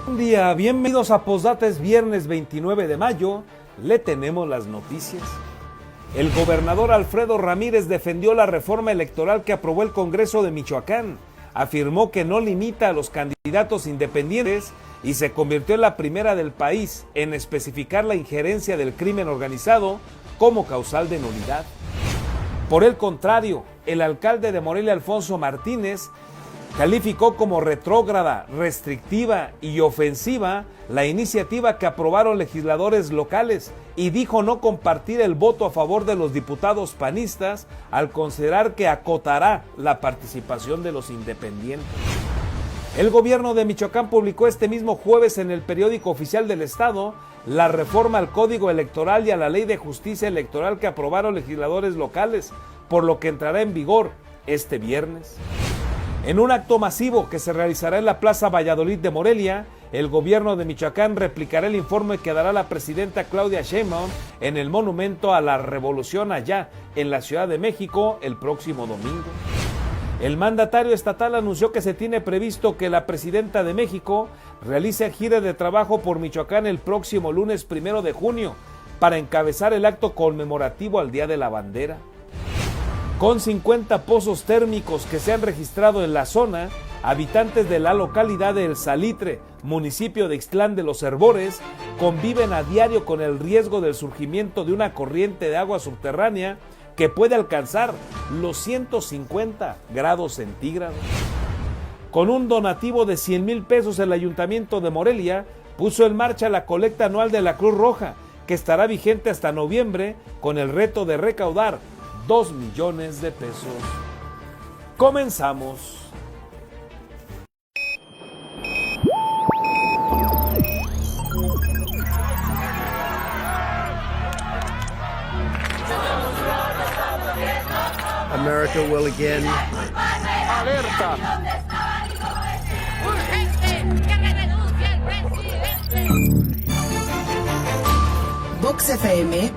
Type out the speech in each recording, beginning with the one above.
Buen día, bienvenidos a Postdata, es viernes 29 de mayo, le tenemos las noticias. El gobernador Alfredo Ramírez defendió la reforma electoral que aprobó el Congreso de Michoacán, afirmó que no limita a los candidatos independientes y se convirtió en la primera del país en especificar la injerencia del crimen organizado como causal de nulidad. Por el contrario, el alcalde de Morelia, Alfonso Martínez, calificó como retrógrada, restrictiva y ofensiva la iniciativa que aprobaron legisladores locales y dijo no compartir el voto a favor de los diputados panistas al considerar que acotará la participación de los independientes. El gobierno de Michoacán publicó este mismo jueves en el periódico oficial del estado la reforma al Código Electoral y a la Ley de Justicia Electoral que aprobaron legisladores locales, por lo que entrará en vigor este viernes. En un acto masivo que se realizará en la Plaza Valladolid de Morelia, el gobierno de Michoacán replicará el informe que dará la presidenta Claudia Sheinbaum en el Monumento a la Revolución allá en la Ciudad de México el próximo domingo. El mandatario estatal anunció que se tiene previsto que la presidenta de México realice gira de trabajo por Michoacán el próximo lunes 1 de junio para encabezar el acto conmemorativo al Día de la Bandera. Con 50 pozos térmicos que se han registrado en la zona, habitantes de la localidad de El Salitre, municipio de Ixtlán de los Herbores, conviven a diario con el riesgo del surgimiento de una corriente de agua subterránea que puede alcanzar los 150 grados centígrados. Con un donativo de 100,000 pesos, el Ayuntamiento de Morelia puso en marcha la colecta anual de la Cruz Roja, que estará vigente hasta noviembre con el reto de recaudar 2 millones de pesos. Comenzamos. America will again. Alerta. Vox FM.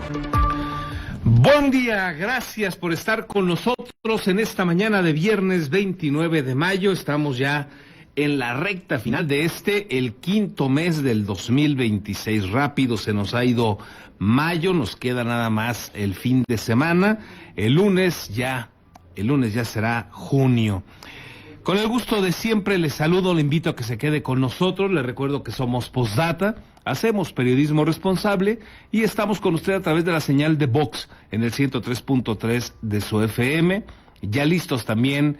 Buen día, gracias por estar con nosotros en esta mañana de viernes 29 de mayo. Estamos ya en la recta final de el quinto mes del 2026. Rápido se nos ha ido mayo, nos queda nada más el fin de semana. El lunes ya será junio. Con el gusto de siempre les saludo, le invito a que se quede con nosotros. Les recuerdo que somos Postdata, hacemos periodismo responsable y estamos con usted a través de la señal de Vox en el 103.3 de su FM. Ya listos también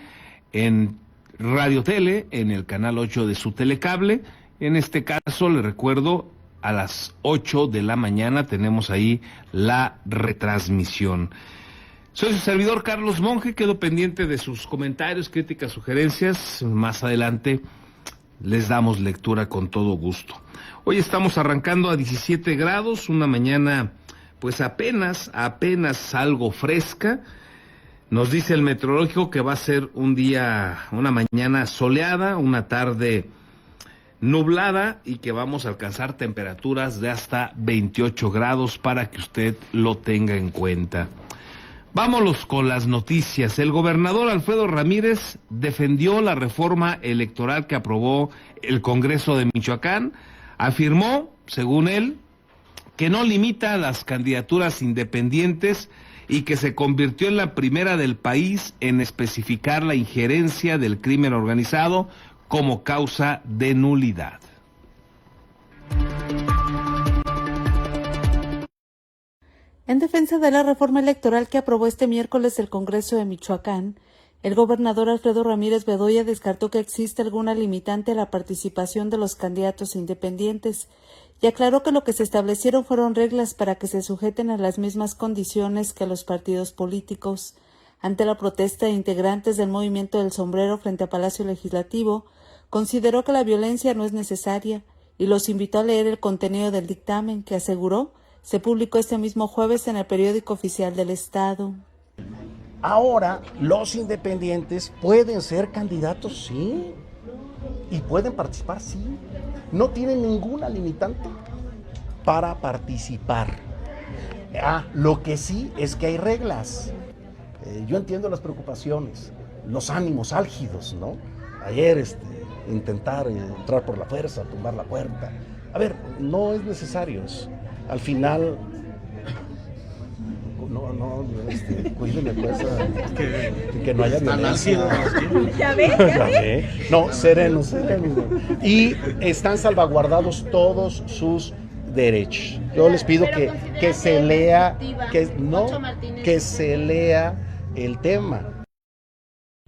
en Radio Tele, en el canal 8 de su telecable. En este caso, le recuerdo, a las 8 de la mañana tenemos ahí la retransmisión. Soy su servidor Carlos Monge, quedo pendiente de sus comentarios, críticas, sugerencias. Más adelante les damos lectura con todo gusto. Hoy estamos arrancando a 17 grados, una mañana pues apenas algo fresca. Nos dice el meteorológico que va a ser una mañana soleada, una tarde nublada y que vamos a alcanzar temperaturas de hasta 28 grados para que usted lo tenga en cuenta. Vámonos con las noticias. El gobernador Alfredo Ramírez defendió la reforma electoral que aprobó el Congreso de Michoacán. Afirmó, según él, que no limita a las candidaturas independientes y que se convirtió en la primera del país en especificar la injerencia del crimen organizado como causa de nulidad. En defensa de la reforma electoral que aprobó este miércoles el Congreso de Michoacán, el gobernador Alfredo Ramírez Bedoya descartó que existe alguna limitante a la participación de los candidatos independientes y aclaró que lo que se establecieron fueron reglas para que se sujeten a las mismas condiciones que los partidos políticos. Ante la protesta de integrantes del Movimiento del Sombrero frente a Palacio Legislativo, consideró que la violencia no es necesaria y los invitó a leer el contenido del dictamen que aseguró se publicó este mismo jueves en el periódico oficial del Estado. Ahora los independientes pueden ser candidatos, sí, y pueden participar, sí. No tienen ninguna limitante para participar. Lo que sí es que hay reglas. Yo entiendo las preocupaciones, los ánimos álgidos, ¿no? Ayer intentar entrar por la fuerza, tumbar la puerta. A ver, no es necesario eso. Al final, cuídeme pues, que no haya violencia. ¿Ya ve? No, sereno. Y están salvaguardados todos sus derechos. Yo les pido que se lea, que se lea el tema.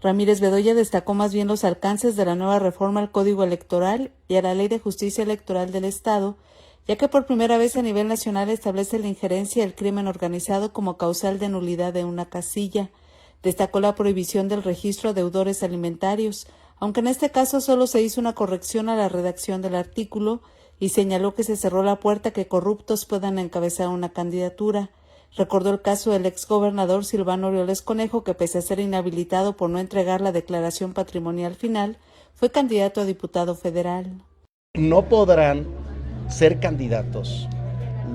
Ramírez Bedoya destacó más bien los alcances de la nueva reforma al Código Electoral y a la Ley de Justicia Electoral del Estado, ya que por primera vez a nivel nacional establece la injerencia del crimen organizado como causal de nulidad de una casilla. Destacó la prohibición del registro a deudores alimentarios, aunque en este caso solo se hizo una corrección a la redacción del artículo, y señaló que se cerró la puerta a que corruptos puedan encabezar una candidatura. Recordó el caso del exgobernador Silvano Aureoles Conejo, que pese a ser inhabilitado por no entregar la declaración patrimonial final, fue candidato a diputado federal. No podrán ser candidatos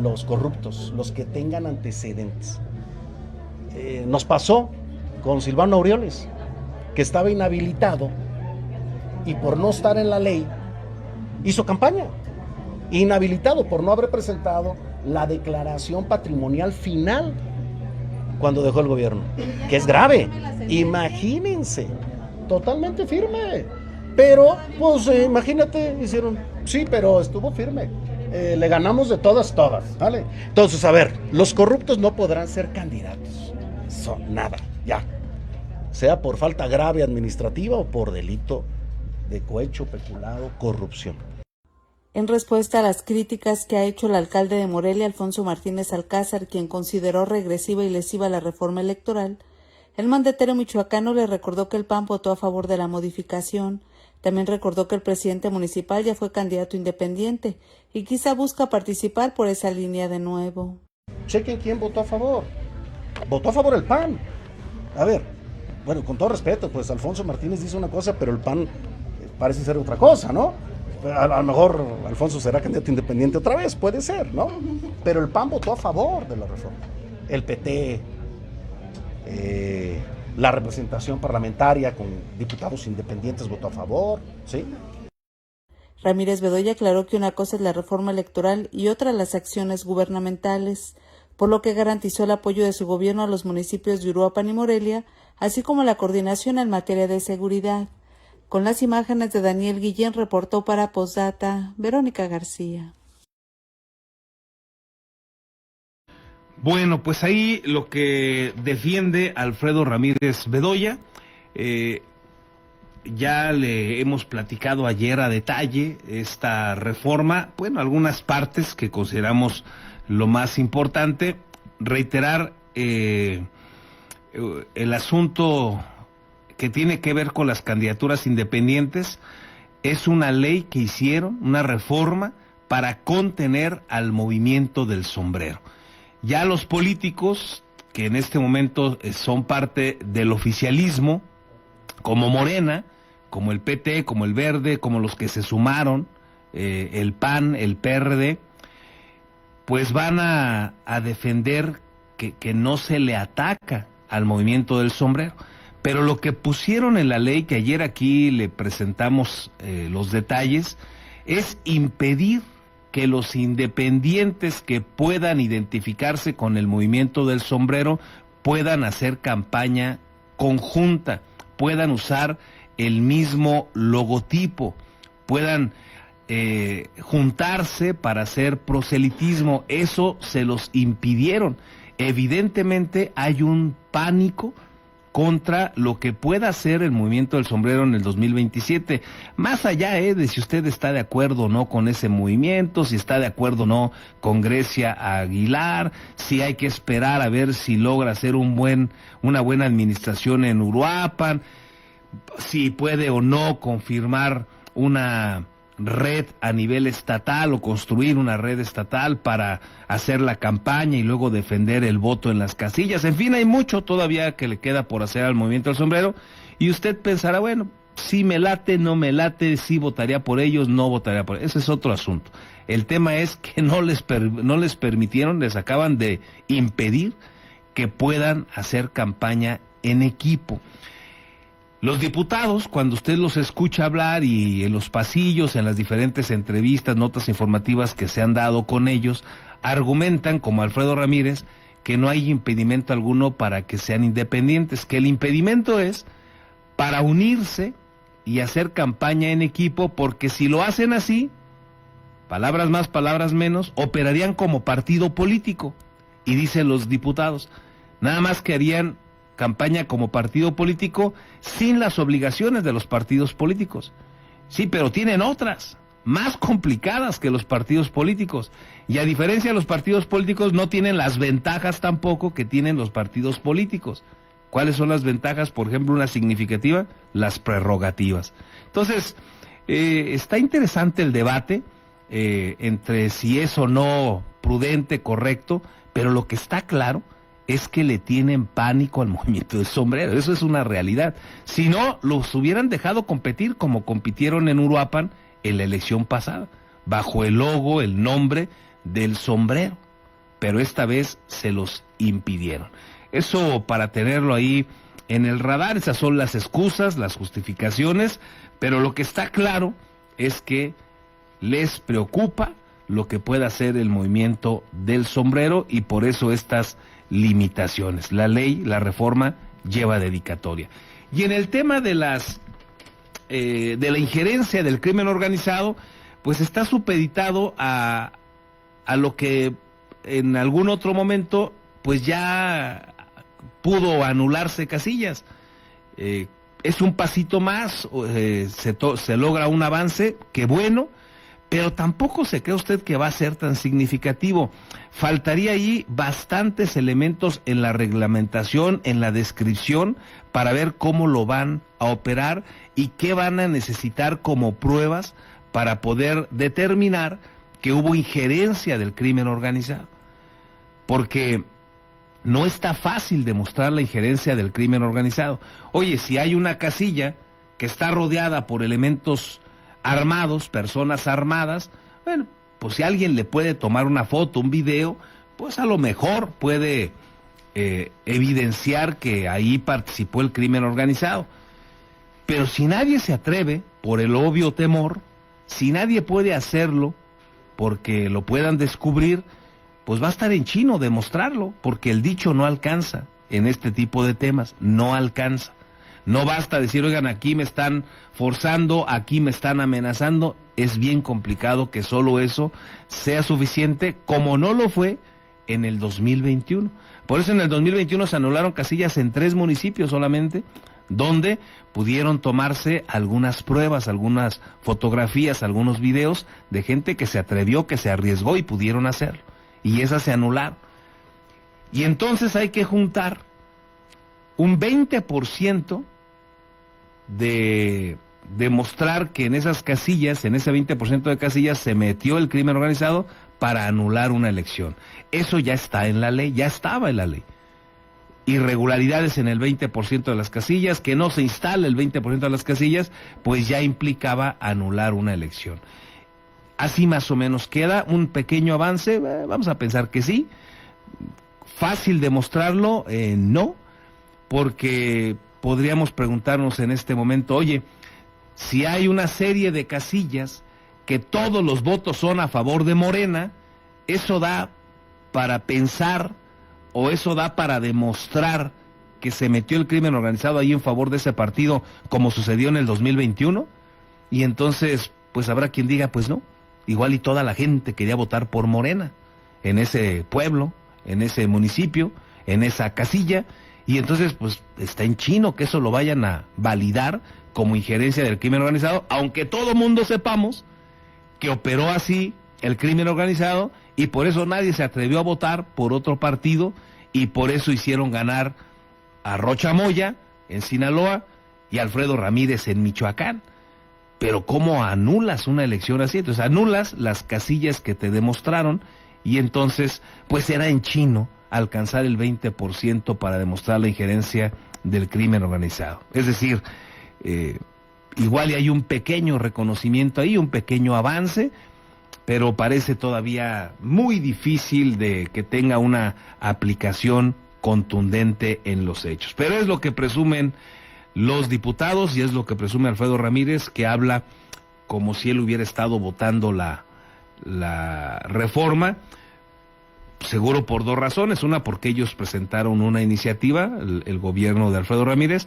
los corruptos, los que tengan antecedentes. Nos pasó con Silvano Aureoles, que estaba inhabilitado y por no estar en la ley hizo campaña. Inhabilitado por no haber presentado la declaración patrimonial final cuando dejó el gobierno, que es grave. Imagínense, totalmente firme. Pero, pues imagínate, hicieron, sí, pero estuvo firme. Le ganamos de todas, ¿vale? Entonces, a ver, los corruptos no podrán ser candidatos. Nada, ya. Sea por falta grave administrativa o por delito de cohecho, peculado, corrupción. En respuesta a las críticas que ha hecho el alcalde de Morelia, Alfonso Martínez Alcázar, quien consideró regresiva y lesiva la reforma electoral, el mandatario michoacano le recordó que el PAN votó a favor de la modificación. También recordó que el presidente municipal ya fue candidato independiente y quizá busca participar por esa línea de nuevo. Chequen quién votó a favor. Votó a favor el PAN. A ver, bueno, con todo respeto, pues Alfonso Martínez dice una cosa, pero el PAN parece ser otra cosa, ¿no? A lo mejor Alfonso será candidato independiente otra vez, puede ser, ¿no? Pero el PAN votó a favor de la reforma. El PT, la representación parlamentaria con diputados independientes votó a favor, ¿sí? Ramírez Bedoya aclaró que una cosa es la reforma electoral y otra las acciones gubernamentales, por lo que garantizó el apoyo de su gobierno a los municipios de Uruapan y Morelia, así como la coordinación en materia de seguridad. Con las imágenes de Daniel Guillén, reportó para Postdata Verónica García. Bueno, pues ahí lo que defiende Alfredo Ramírez Bedoya, ya le hemos platicado ayer a detalle esta reforma, bueno, algunas partes que consideramos lo más importante, reiterar el asunto que tiene que ver con las candidaturas independientes. Es una ley que hicieron, una reforma para contener al movimiento del sombrero. Ya los políticos que en este momento son parte del oficialismo, como Morena, como el PT, como el Verde, como los que se sumaron, el PAN, el PRD, pues van a defender que no se le ataca al movimiento del sombrero. Pero lo que pusieron en la ley, que ayer aquí le presentamos los detalles, es impedir que los independientes que puedan identificarse con el movimiento del sombrero puedan hacer campaña conjunta, puedan usar el mismo logotipo, puedan juntarse para hacer proselitismo. Eso se los impidieron. Evidentemente hay un pánico contra lo que pueda hacer el movimiento del sombrero en el 2027, más allá de si usted está de acuerdo o no con ese movimiento, si está de acuerdo o no con Grecia Aguilar, si hay que esperar a ver si logra hacer una buena administración en Uruapan, si puede o no confirmar una red a nivel estatal o construir una red estatal para hacer la campaña y luego defender el voto en las casillas. En fin, hay mucho todavía que le queda por hacer al movimiento del sombrero y usted pensará, bueno, si me late, no me late, si votaría por ellos, no votaría por ellos. Ese es otro asunto. El tema es que no les permitieron, les acaban de impedir que puedan hacer campaña en equipo. Los diputados, cuando usted los escucha hablar y en los pasillos, en las diferentes entrevistas, notas informativas que se han dado con ellos, argumentan, como Alfredo Ramírez, que no hay impedimento alguno para que sean independientes, que el impedimento es para unirse y hacer campaña en equipo, porque si lo hacen así, palabras más, palabras menos, operarían como partido político. Y dicen los diputados, nada más que harían campaña como partido político sin las obligaciones de los partidos políticos. Sí, pero tienen otras, más complicadas que los partidos políticos. Y a diferencia de los partidos políticos, no tienen las ventajas tampoco que tienen los partidos políticos. ¿Cuáles son las ventajas? Por ejemplo, una significativa, las prerrogativas. Entonces, está interesante el debate entre si es o no prudente, correcto, pero lo que está claro es que le tienen pánico al movimiento del sombrero. Eso es una realidad. Si no, los hubieran dejado competir como compitieron en Uruapan en la elección pasada, bajo el logo, el nombre del sombrero. Pero esta vez se los impidieron. Eso para tenerlo ahí en el radar. Esas son las excusas, las justificaciones, pero lo que está claro es que les preocupa lo que pueda hacer el movimiento del sombrero y por eso estas limitaciones. La ley, la reforma lleva dedicatoria. Y en el tema de de la injerencia del crimen organizado, pues está supeditado a lo que en algún otro momento pues ya pudo anularse Casillas. Es un pasito más, se logra un avance, qué bueno, pero tampoco se cree usted que va a ser tan significativo. Faltaría ahí bastantes elementos en la reglamentación, en la descripción, para ver cómo lo van a operar y qué van a necesitar como pruebas para poder determinar que hubo injerencia del crimen organizado. Porque no está fácil demostrar la injerencia del crimen organizado. Oye, si hay una casilla que está rodeada por elementos armados, personas armadas, bueno, pues si alguien le puede tomar una foto, un video, pues a lo mejor puede evidenciar que ahí participó el crimen organizado. Pero si nadie se atreve, por el obvio temor, si nadie puede hacerlo porque lo puedan descubrir, pues va a estar en chino demostrarlo, porque el dicho no alcanza en este tipo de temas, no alcanza. No basta decir, oigan, aquí me están forzando, aquí me están amenazando. Es bien complicado que solo eso sea suficiente, como no lo fue en el 2021. Por eso en el 2021 se anularon casillas en 3 municipios solamente, donde pudieron tomarse algunas pruebas, algunas fotografías, algunos videos de gente que se atrevió, que se arriesgó y pudieron hacerlo. Y esas se anularon. Y entonces hay que juntar un 20% de demostrar que en esas casillas, en ese 20% de casillas se metió el crimen organizado para anular una elección. Eso ya está en la ley, ya estaba en la ley. Irregularidades en el 20% de las casillas, que no se instale el 20% de las casillas, pues ya implicaba anular una elección. Así más o menos queda un pequeño avance, vamos a pensar que sí. Fácil demostrarlo, no, porque podríamos preguntarnos en este momento, oye, si hay una serie de casillas que todos los votos son a favor de Morena, ¿eso da para pensar o eso da para demostrar que se metió el crimen organizado ahí en favor de ese partido como sucedió en el 2021? Y entonces, pues habrá quien diga, pues no, igual y toda la gente quería votar por Morena en ese pueblo, en ese municipio, en esa casilla, y entonces pues está en chino que eso lo vayan a validar como injerencia del crimen organizado, aunque todo mundo sepamos que operó así el crimen organizado y por eso nadie se atrevió a votar por otro partido y por eso hicieron ganar a Rocha Moya en Sinaloa y a Alfredo Ramírez en Michoacán. Pero ¿cómo anulas una elección así? Entonces anulas las casillas que te demostraron y entonces pues era en chino alcanzar el 20% para demostrar la injerencia del crimen organizado. Es decir, igual y hay un pequeño reconocimiento ahí, un pequeño avance, pero parece todavía muy difícil de que tenga una aplicación contundente en los hechos. Pero es lo que presumen los diputados, y es lo que presume Alfredo Ramírez, que habla como si él hubiera estado votando la reforma, seguro por dos razones: una, porque ellos presentaron una iniciativa, el gobierno de Alfredo Ramírez,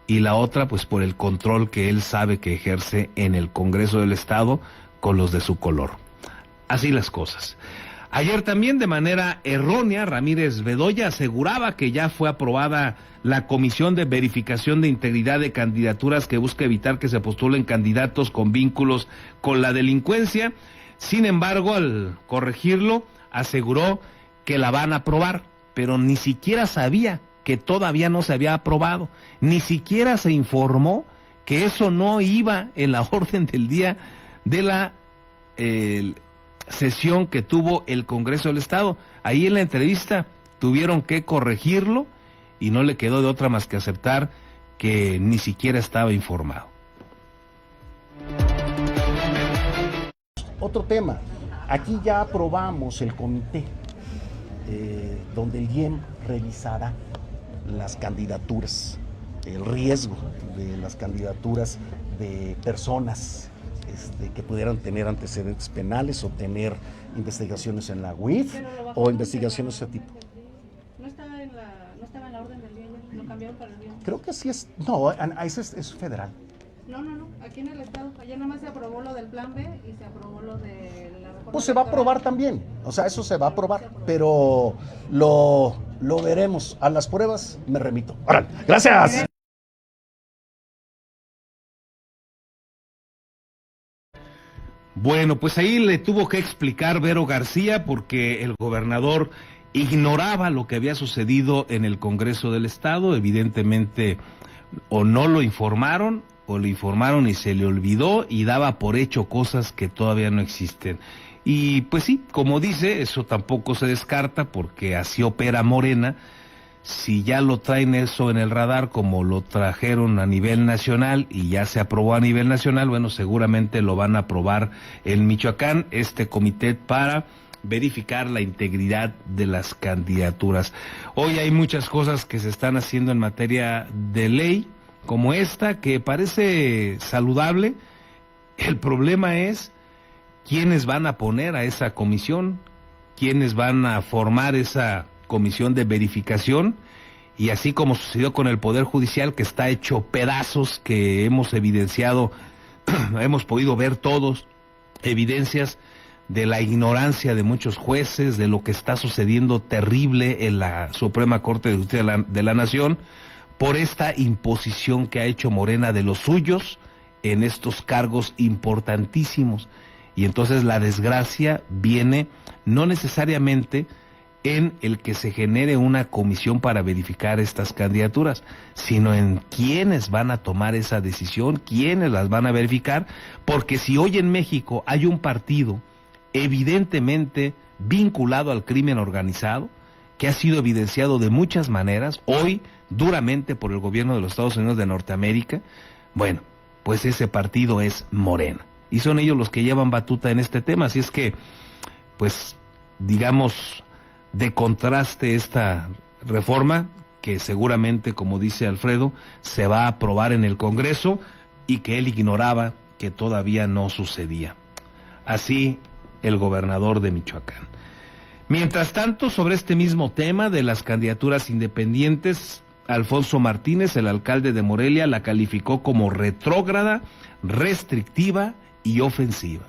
y la otra, pues por el control que él sabe que ejerce en el Congreso del Estado con los de su color. Así las cosas. Ayer también, de manera errónea, Ramírez Bedoya aseguraba que ya fue aprobada la Comisión de Verificación de Integridad de Candidaturas, que busca evitar que se postulen candidatos con vínculos con la delincuencia. Sin embargo, al corregirlo, aseguró que la van a aprobar, pero ni siquiera sabía que todavía no se había aprobado, ni siquiera se informó que eso no iba en la orden del día de la sesión que tuvo el Congreso del Estado. Ahí en la entrevista tuvieron que corregirlo y no le quedó de otra más que aceptar que ni siquiera estaba informado. Otro tema, aquí ya aprobamos el comité donde el IEM revisará las candidaturas, el riesgo de las candidaturas de personas que pudieran tener antecedentes penales o tener investigaciones en la UIF o investigaciones de ese tipo. ¿No estaba en la orden del día ya? ¿Lo cambiaron para el día? Creo que sí es, no, ese es federal. No, aquí en el Estado, allá nada más se aprobó lo del plan B y se aprobó lo de la reforma. Pues se va a aprobar también, o sea, eso se va a aprobar, pero lo veremos. A las pruebas me remito. ¡Órale! ¡Gracias! Bueno, pues ahí le tuvo que explicar Vero García, porque el gobernador ignoraba lo que había sucedido en el Congreso del Estado. Evidentemente, o no lo informaron, o le informaron y se le olvidó, y daba por hecho cosas que todavía no existen. Y pues sí, como dice, eso tampoco se descarta, porque así opera Morena. Si ya lo traen eso en el radar, como lo trajeron a nivel nacional y ya se aprobó a nivel nacional, bueno, seguramente lo van a aprobar en Michoacán, este comité para verificar la integridad de las candidaturas. Hoy hay muchas cosas que se están haciendo en materia de ley, como esta, que parece saludable. El problema es quiénes van a poner a esa comisión, quiénes van a formar esa comisión de verificación, y así como sucedió con el Poder Judicial, que está hecho pedazos, que hemos evidenciado, hemos podido ver todos, evidencias de la ignorancia de muchos jueces, de lo que está sucediendo terrible en la Suprema Corte de Justicia de la Nación, por esta imposición que ha hecho Morena de los suyos en estos cargos importantísimos. Y entonces la desgracia viene no necesariamente en el que se genere una comisión para verificar estas candidaturas, sino en quiénes van a tomar esa decisión, quiénes las van a verificar, porque si hoy en México hay un partido evidentemente vinculado al crimen organizado, que ha sido evidenciado de muchas maneras, hoy duramente por el gobierno de los Estados Unidos de Norteamérica, bueno, pues ese partido es Morena, y son ellos los que llevan batuta en este tema. Así es que, pues, digamos, de contraste esta reforma, que seguramente, como dice Alfredo, se va a aprobar en el Congreso, y que él ignoraba que todavía no sucedía. Así el gobernador de Michoacán. Mientras tanto, sobre este mismo tema de las candidaturas independientes, Alfonso Martínez, el alcalde de Morelia, la calificó como retrógrada, restrictiva y ofensiva.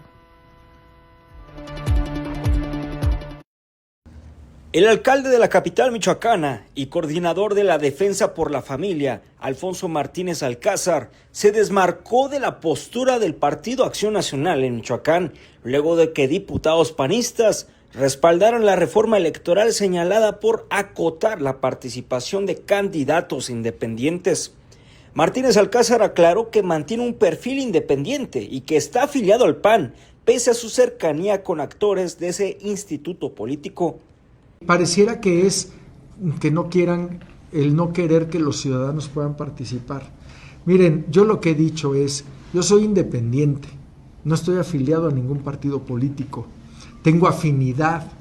El alcalde de la capital michoacana y coordinador de la Defensa por la Familia, Alfonso Martínez Alcázar, se desmarcó de la postura del Partido Acción Nacional en Michoacán, luego de que diputados panistas respaldaron la reforma electoral señalada por acotar la participación de candidatos independientes. Martínez Alcázar aclaró que mantiene un perfil independiente y que está afiliado al PAN, pese a su cercanía con actores de ese instituto político. Pareciera que es que no quieran, el no querer que los ciudadanos puedan participar. Miren, yo lo que he dicho es, yo soy independiente, no estoy afiliado a ningún partido político, tengo afinidad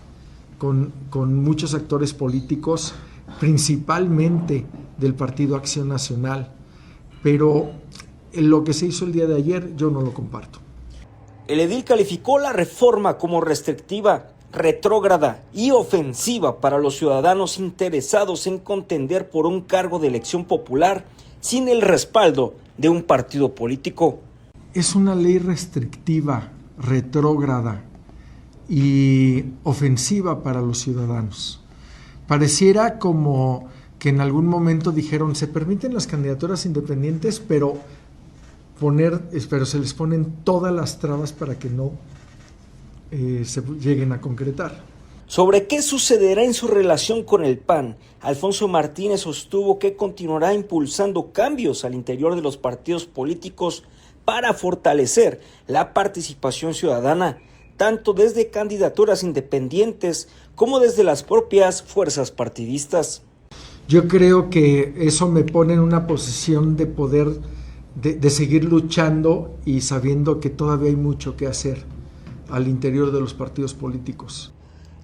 con muchos actores políticos, principalmente del Partido Acción Nacional, pero lo que se hizo el día de ayer yo no lo comparto. El edil calificó la reforma como restrictiva, retrógrada y ofensiva para los ciudadanos interesados en contender por un cargo de elección popular sin el respaldo de un partido político. Es una ley restrictiva, retrógrada y ofensiva para los ciudadanos. Pareciera como que en algún momento dijeron, se permiten las candidaturas independientes, pero se les ponen todas las trabas para que no se lleguen a concretar. Sobre qué sucederá en su relación con el PAN, Alfonso Martínez sostuvo que continuará impulsando cambios al interior de los partidos políticos para fortalecer la participación ciudadana, tanto desde candidaturas independientes como desde las propias fuerzas partidistas. Yo creo que eso me pone en una posición de poder, de seguir luchando y sabiendo que todavía hay mucho que hacer al interior de los partidos políticos.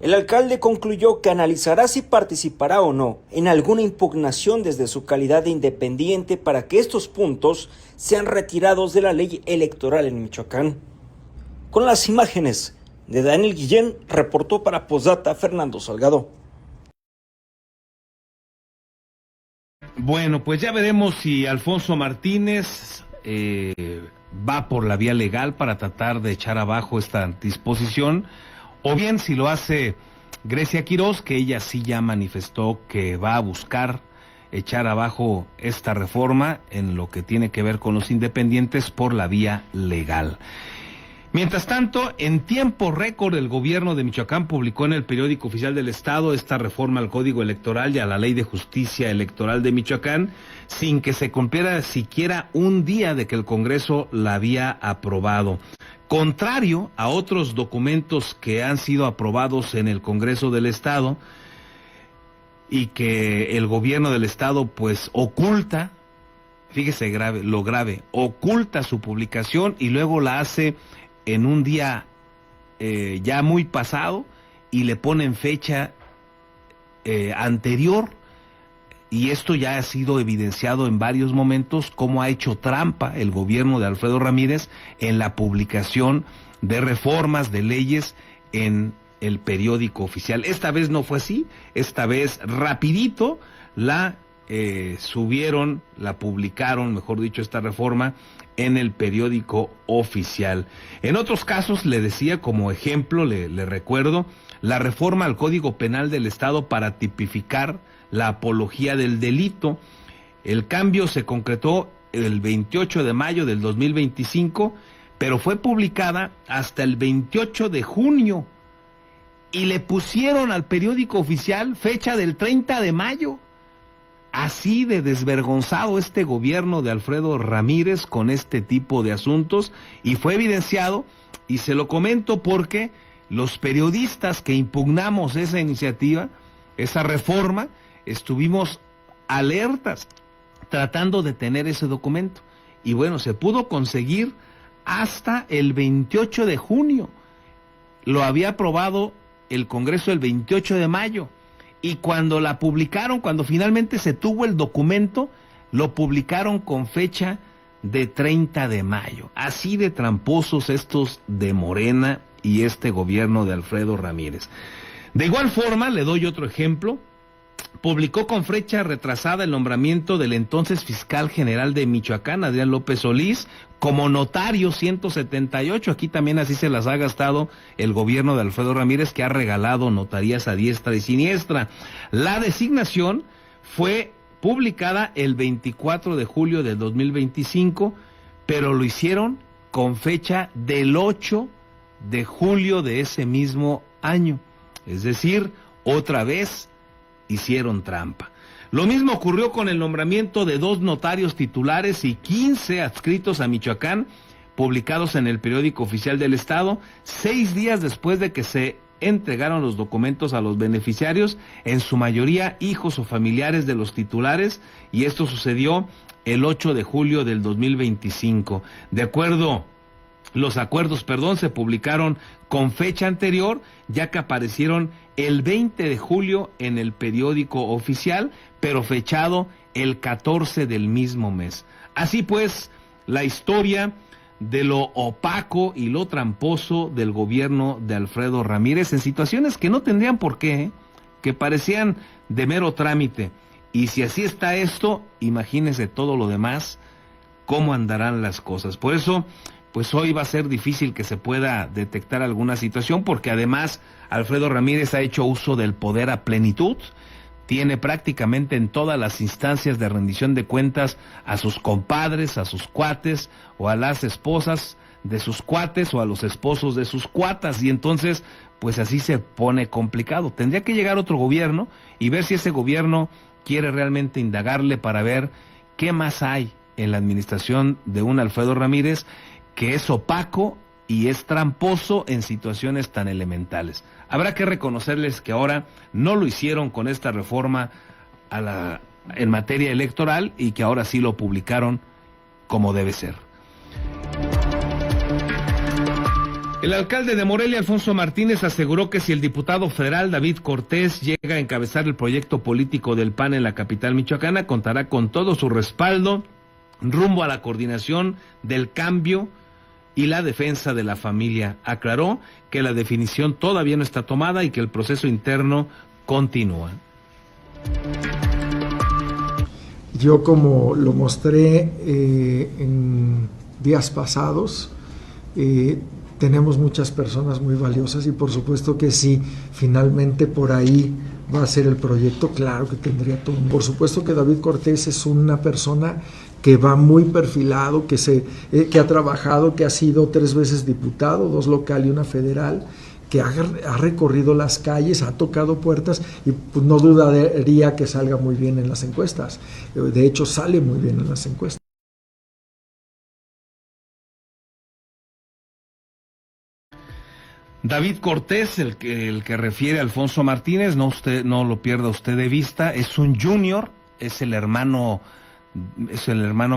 El alcalde concluyó que analizará si participará o no en alguna impugnación desde su calidad de independiente para que estos puntos sean retirados de la ley electoral en Michoacán. Con las imágenes de Daniel Guillén, reportó para Postdata Fernando Salgado. Bueno, pues ya veremos si Alfonso Martínez va por la vía legal para tratar de echar abajo esta disposición, o bien si lo hace Grecia Quirós, que ella sí ya manifestó que va a buscar echar abajo esta reforma en lo que tiene que ver con los independientes por la vía legal. Mientras tanto, en tiempo récord, el gobierno de Michoacán publicó en el Periódico Oficial del Estado esta reforma al Código Electoral y a la Ley de Justicia Electoral de Michoacán, sin que se cumpliera siquiera un día de que el Congreso la había aprobado. Contrario a otros documentos que han sido aprobados en el Congreso del Estado y que el gobierno del Estado pues oculta, fíjese lo grave, oculta su publicación y luego la hace en un día ya muy pasado y le ponen fecha anterior, y esto ya ha sido evidenciado en varios momentos cómo ha hecho trampa el gobierno de Alfredo Ramírez en la publicación de reformas de leyes en el periódico oficial. Esta vez no fue así, esta vez rapidito la subieron, la publicaron, mejor dicho, esta reforma en el periódico oficial. En otros casos, le decía como ejemplo, le recuerdo, la reforma al Código Penal del Estado para tipificar la apología del delito. El cambio se concretó el 28 de mayo del 2025, pero fue publicada hasta el 28 de junio y le pusieron al periódico oficial fecha del 30 de mayo. Así de desvergonzado este gobierno de Alfredo Ramírez con este tipo de asuntos, y fue evidenciado, y se lo comento porque los periodistas que impugnamos esa iniciativa, esa reforma, estuvimos alertas tratando de tener ese documento, y bueno, se pudo conseguir hasta el 28 de junio, lo había aprobado el Congreso el 28 de mayo, y cuando la publicaron, cuando finalmente se tuvo el documento, lo publicaron con fecha de 30 de mayo. Así de tramposos estos de Morena y este gobierno de Alfredo Ramírez. De igual forma, le doy otro ejemplo. Publicó con fecha retrasada el nombramiento del entonces fiscal general de Michoacán, Adrián López Solís, como notario 178. Aquí también así se las ha gastado el gobierno de Alfredo Ramírez, que ha regalado notarías a diestra y siniestra. La designación fue publicada el 24 de julio del 2025, pero lo hicieron con fecha del 8 de julio de ese mismo año. Es decir, otra vez hicieron trampa. Lo mismo ocurrió con el nombramiento de 2 notarios titulares y 15 adscritos a Michoacán, publicados en el Periódico Oficial del Estado, 6 días después de que se entregaron los documentos a los beneficiarios, en su mayoría hijos o familiares de los titulares, y esto sucedió el 8 de julio del 2025. De acuerdo Los acuerdos, se publicaron con fecha anterior, ya que aparecieron el 20 de julio en el periódico oficial, pero fechado el 14 del mismo mes. Así pues, la historia de lo opaco y lo tramposo del gobierno de Alfredo Ramírez en situaciones que no tendrían por qué, que parecían de mero trámite. Y si así está esto, imagínense todo lo demás, cómo andarán las cosas. Por eso, pues hoy va a ser difícil que se pueda detectar alguna situación, porque además Alfredo Ramírez ha hecho uso del poder a plenitud, tiene prácticamente en todas las instancias de rendición de cuentas a sus compadres, a sus cuates, o a las esposas de sus cuates, o a los esposos de sus cuatas, y entonces, pues así se pone complicado. Tendría que llegar otro gobierno y ver si ese gobierno quiere realmente indagarle para ver qué más hay en la administración de un Alfredo Ramírez que es opaco y es tramposo en situaciones tan elementales. Habrá que reconocerles que ahora no lo hicieron con esta reforma en materia electoral y que ahora sí lo publicaron como debe ser. El alcalde de Morelia, Alfonso Martínez, aseguró que si el diputado federal David Cortés llega a encabezar el proyecto político del PAN en la capital michoacana, contará con todo su respaldo rumbo a la coordinación del cambio y la defensa de la familia. Aclaró que la definición todavía no está tomada y que el proceso interno continúa. Yo, como lo mostré en días pasados, tenemos muchas personas muy valiosas y por supuesto que si finalmente por ahí va a ser el proyecto, claro que tendría todo. Por supuesto que David Cortés es una persona que va muy perfilado, que ha trabajado, que ha sido 3 veces diputado, 2 local y 1 federal, que ha recorrido las calles, ha tocado puertas y pues, no dudaría que salga muy bien en las encuestas. De hecho, sale muy bien en las encuestas. David Cortés, el que refiere a Alfonso Martínez, no lo pierda usted de vista, es un junior, es el hermano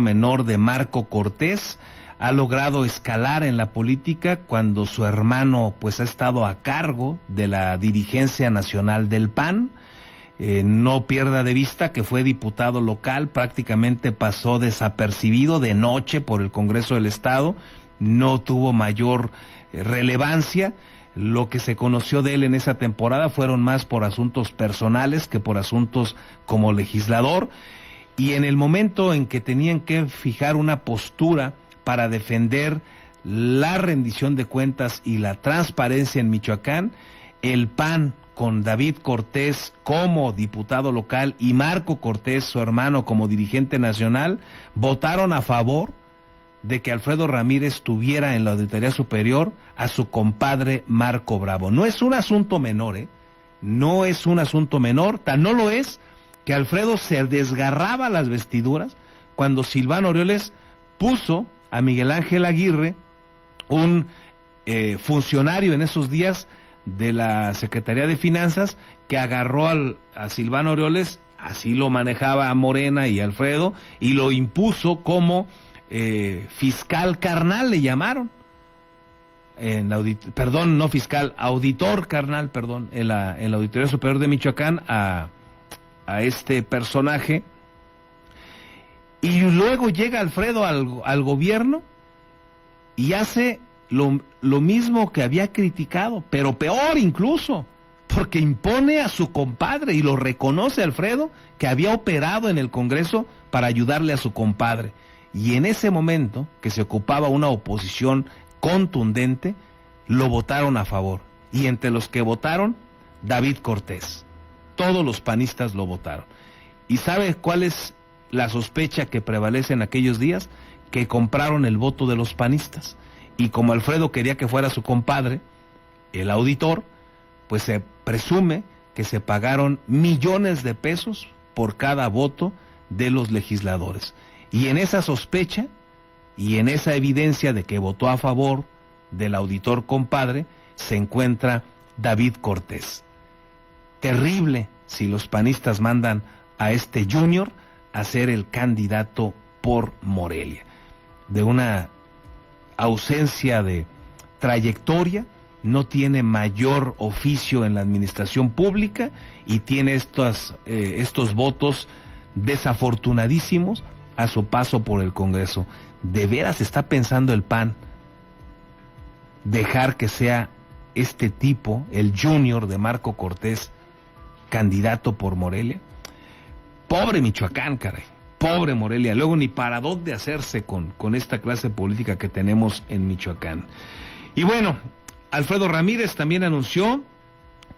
menor de Marco Cortés. Ha logrado escalar en la política cuando su hermano pues ha estado a cargo de la dirigencia nacional del PAN. No pierda de vista que fue diputado local, prácticamente pasó desapercibido de noche por el Congreso del Estado, no tuvo mayor relevancia. Lo que se conoció de él en esa temporada fueron más por asuntos personales que por asuntos como legislador. Y en el momento en que tenían que fijar una postura para defender la rendición de cuentas y la transparencia en Michoacán, el PAN, con David Cortés como diputado local y Marco Cortés, su hermano, como dirigente nacional, votaron a favor de que Alfredo Ramírez tuviera en la Auditoría Superior a su compadre Marco Bravo. No es un asunto menor, no es un asunto menor, tan no lo es que Alfredo se desgarraba las vestiduras cuando Silvano Aureoles puso a Miguel Ángel Aguirre, un funcionario en esos días de la Secretaría de Finanzas, que agarró a Silvano Aureoles, así lo manejaba Morena y Alfredo, y lo impuso como fiscal carnal, le llamaron. Auditor carnal, en la Auditoría Superior de Michoacán a este personaje. Y luego llega Alfredo al gobierno y hace lo mismo que había criticado, pero peor incluso, porque impone a su compadre y lo reconoce Alfredo, que había operado en el Congreso para ayudarle a su compadre. Y en ese momento, que se ocupaba una oposición contundente, lo votaron a favor. Y entre los que votaron, David Cortés. Todos los panistas lo votaron. ¿Y sabe cuál es la sospecha que prevalece en aquellos días? Que compraron el voto de los panistas. Y como Alfredo quería que fuera su compadre, el auditor, pues se presume que se pagaron millones de pesos por cada voto de los legisladores. Y en esa sospecha y en esa evidencia de que votó a favor del auditor compadre, se encuentra David Cortés. Terrible si los panistas mandan a este junior a ser el candidato por Morelia. De una ausencia de trayectoria, no tiene mayor oficio en la administración pública y tiene estos votos desafortunadísimos a su paso por el Congreso. ¿De veras está pensando el PAN dejar que sea este tipo, el junior de Marco Cortés, candidato por Morelia? Pobre Michoacán, caray, pobre Morelia, luego ni para dónde hacerse con esta clase política que tenemos en Michoacán. Y bueno, Alfredo Ramírez también anunció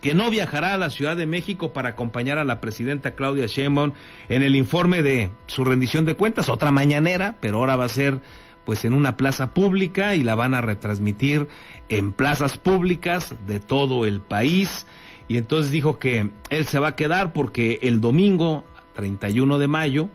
que no viajará a la Ciudad de México para acompañar a la presidenta Claudia Sheinbaum en el informe de su rendición de cuentas, otra mañanera, pero ahora va a ser pues en una plaza pública y la van a retransmitir en plazas públicas de todo el país. Y entonces dijo que él se va a quedar porque el domingo 31 de mayo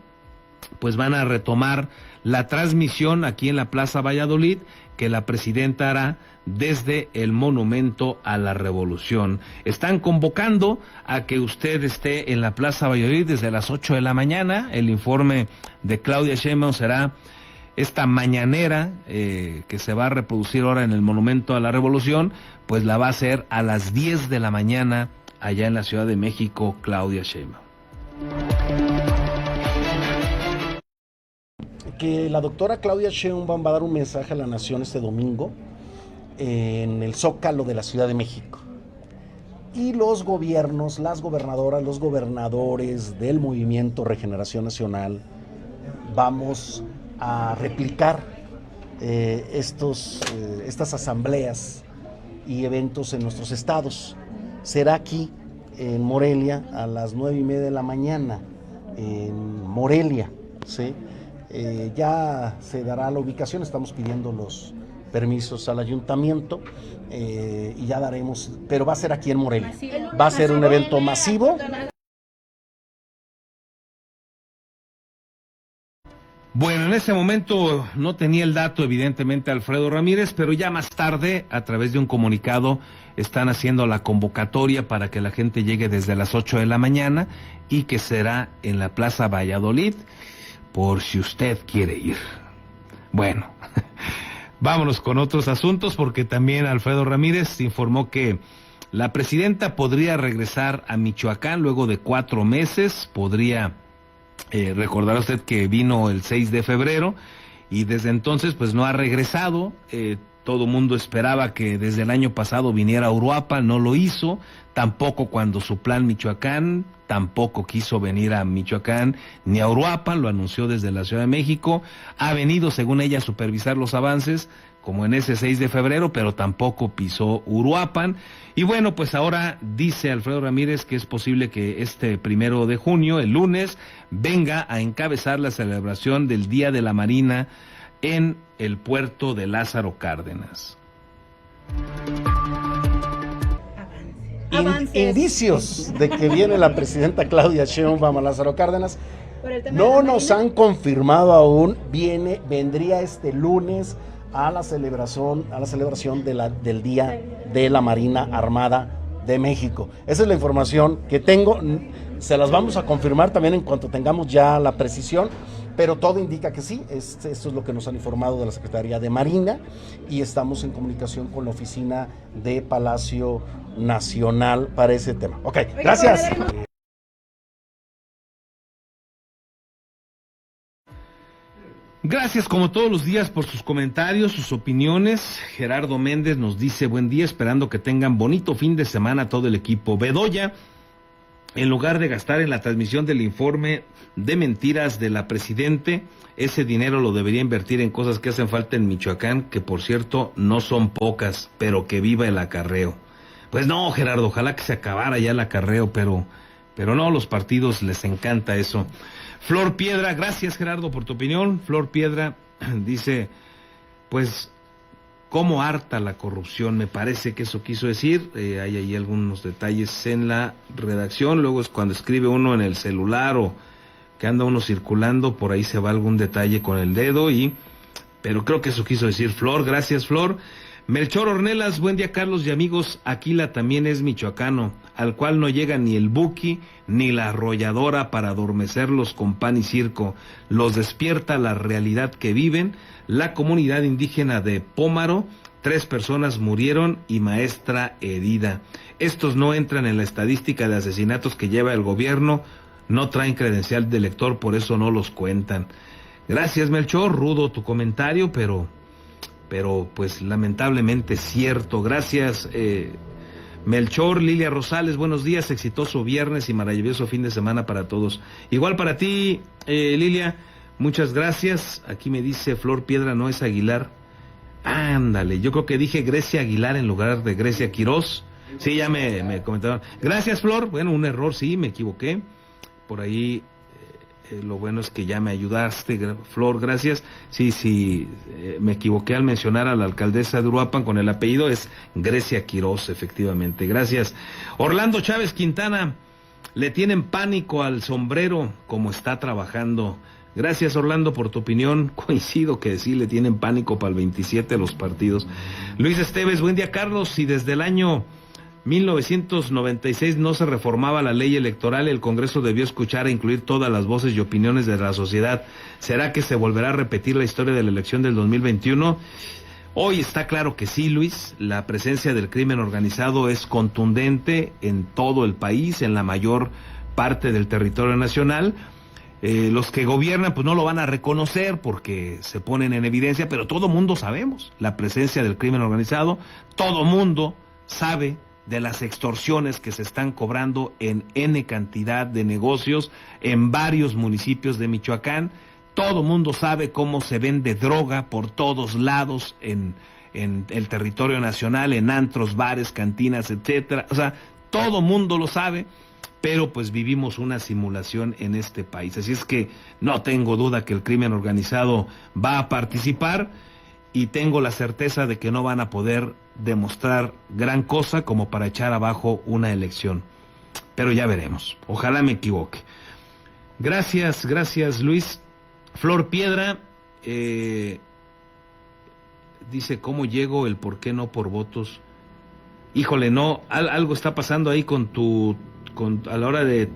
pues van a retomar la transmisión aquí en la Plaza Valladolid que la presidenta hará desde el Monumento a la Revolución. Están convocando a que usted esté en la Plaza Valladolid desde las 8 de la mañana. El informe de Claudia Sheinbaum será esta mañanera que se va a reproducir ahora en el Monumento a la Revolución, pues la va a hacer a las 10 de la mañana allá en la Ciudad de México, Claudia Sheinbaum. Que la doctora Claudia Sheinbaum va a dar un mensaje a la nación este domingo en el Zócalo de la Ciudad de México. Y los gobiernos, las gobernadoras, los gobernadores del Movimiento Regeneración Nacional vamos a replicar estas asambleas y eventos en nuestros estados. Será aquí en Morelia a las 9:30 de la mañana, en Morelia, ¿sí? Ya se dará la ubicación, estamos pidiendo los permisos al ayuntamiento y ya daremos, pero va a ser aquí en Morelia. Va a ser un evento masivo. Bueno, en ese momento no tenía el dato, evidentemente, Alfredo Ramírez, pero ya más tarde, a través de un comunicado, están haciendo la convocatoria para que la gente llegue desde las 8 de la mañana y que será en la Plaza Valladolid, por si usted quiere ir. Bueno, vámonos con otros asuntos, porque también Alfredo Ramírez informó que la presidenta podría regresar a Michoacán luego de 4 meses, podría recordar usted que vino el 6 de febrero y desde entonces pues no ha regresado. Todo mundo esperaba que desde el año pasado viniera a Uruapan, no lo hizo, tampoco cuando su plan Michoacán, tampoco quiso venir a Michoacán ni a Uruapan, lo anunció desde la Ciudad de México, ha venido según ella a supervisar los avances, como en ese 6 de febrero, pero tampoco pisó Uruapan. Y bueno, pues ahora dice Alfredo Ramírez que es posible que este 1 de junio, el lunes, venga a encabezar la celebración del Día de la Marina en el puerto de Lázaro Cárdenas. Indicios de que viene la presidenta Claudia Sheinbaum a Lázaro Cárdenas no nos han confirmado aún. Vendría este lunes a la celebración del Día de la Marina Armada de México. Esa es la información que tengo. Se las vamos a confirmar también en cuanto tengamos ya la precisión, pero todo indica que sí. Esto es lo que nos han informado de la Secretaría de Marina y estamos en comunicación con la oficina de Palacio Nacional para ese tema. Ok, gracias. Gracias como todos los días por sus comentarios, sus opiniones. Gerardo Méndez nos dice buen día, esperando que tengan bonito fin de semana todo el equipo. Bedoya, en lugar de gastar en la transmisión del informe de mentiras de la presidente, ese dinero lo debería invertir en cosas que hacen falta en Michoacán, que por cierto no son pocas, pero que viva el acarreo. Pues no, Gerardo, ojalá que se acabara ya el acarreo, pero no, los partidos les encanta eso. Flor Piedra, gracias Gerardo por tu opinión. Flor Piedra dice, pues, cómo harta la corrupción, me parece que eso quiso decir. Hay ahí algunos detalles en la redacción, luego es cuando escribe uno en el celular o que anda uno circulando, por ahí se va algún detalle con el dedo, pero creo que eso quiso decir Flor. Gracias Flor. Melchor Ornelas, buen día Carlos y amigos, Aquila también es michoacano, al cual no llega ni el buki ni la arrolladora para adormecerlos con pan y circo, los despierta la realidad que viven, la comunidad indígena de Pómaro, 3 personas murieron y maestra herida. Estos no entran en la estadística de asesinatos que lleva el gobierno, no traen credencial de lector, por eso no los cuentan. Gracias Melchor, rudo tu comentario, pero pues lamentablemente cierto. Gracias Melchor. Lilia Rosales, buenos días, exitoso viernes y maravilloso fin de semana para todos. Igual para ti, Lilia, muchas gracias. Aquí me dice Flor Piedra, no es Aguilar. Ándale, yo creo que dije Grecia Aguilar en lugar de Grecia Quirós. Sí, ya me comentaron. Gracias Flor, bueno, un error, sí, me equivoqué. Por ahí... lo bueno es que ya me ayudaste, Flor, gracias. Sí, me equivoqué al mencionar a la alcaldesa de Uruapan con el apellido, es Grecia Quirós, efectivamente, gracias. Orlando Chávez Quintana, le tienen pánico al sombrero como está trabajando. Gracias Orlando por tu opinión, coincido que sí le tienen pánico para el 27 los partidos. Luis Esteves, buen día Carlos, si desde el año 1996 no se reformaba la ley electoral, el Congreso debió escuchar e incluir todas las voces y opiniones de la sociedad. ¿Será que se volverá a repetir la historia de la elección del 2021? Hoy está claro que sí, Luis. La presencia del crimen organizado es contundente en todo el país, en la mayor parte del territorio nacional. Los que gobiernan pues no lo van a reconocer porque se ponen en evidencia, pero todo mundo sabemos la presencia del crimen organizado, todo mundo sabe de las extorsiones que se están cobrando en N cantidad de negocios en varios municipios de Michoacán. Todo mundo sabe cómo se vende droga por todos lados en el territorio nacional, en antros, bares, cantinas, etcétera. O sea, todo mundo lo sabe, pero pues vivimos una simulación en este país. Así es que no tengo duda que el crimen organizado va a participar y tengo la certeza de que no van a poder demostrar gran cosa como para echar abajo una elección. Pero ya veremos. Ojalá me equivoque. Gracias Luis. Flor Piedra dice, ¿cómo llego? El por qué no por votos. Híjole, no, algo está pasando ahí a la hora de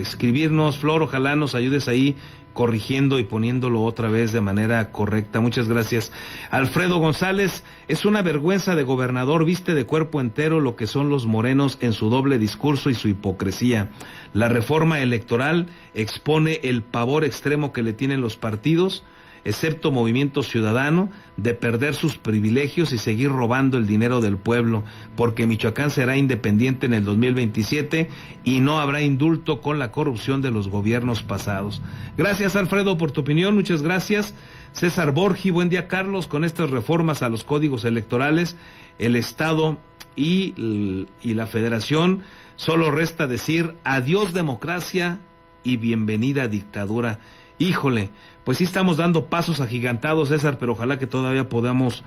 escribirnos, Flor, ojalá nos ayudes ahí corrigiendo y poniéndolo otra vez de manera correcta. Muchas gracias. Alfredo González, es una vergüenza de gobernador, viste de cuerpo entero lo que son los morenos en su doble discurso y su hipocresía. La reforma electoral expone el pavor extremo que le tienen los partidos, excepto Movimiento Ciudadano, de perder sus privilegios y seguir robando el dinero del pueblo, porque Michoacán será independiente en el 2027 y no habrá indulto con la corrupción de los gobiernos pasados. Gracias, Alfredo, por tu opinión, muchas gracias. César Borgi, buen día, Carlos. Con estas reformas a los códigos electorales, el Estado y la Federación, solo resta decir adiós democracia y bienvenida dictadura. Híjole, pues sí estamos dando pasos agigantados, César, pero ojalá que todavía podamos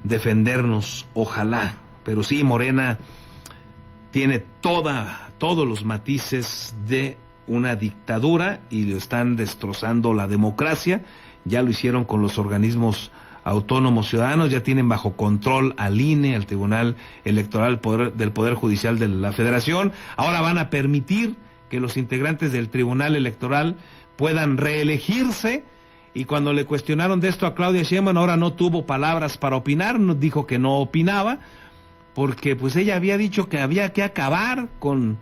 defendernos, ojalá. Pero sí, Morena tiene todos los matices de una dictadura y lo están destrozando la democracia. Ya lo hicieron con los organismos autónomos ciudadanos, ya tienen bajo control al INE, al Tribunal Electoral del Poder Judicial de la Federación. Ahora van a permitir que los integrantes del Tribunal Electoral puedan reelegirse, y cuando le cuestionaron de esto a Claudia Sheinbaum, ahora no tuvo palabras para opinar, nos dijo que no opinaba, porque pues ella había dicho que había que acabar con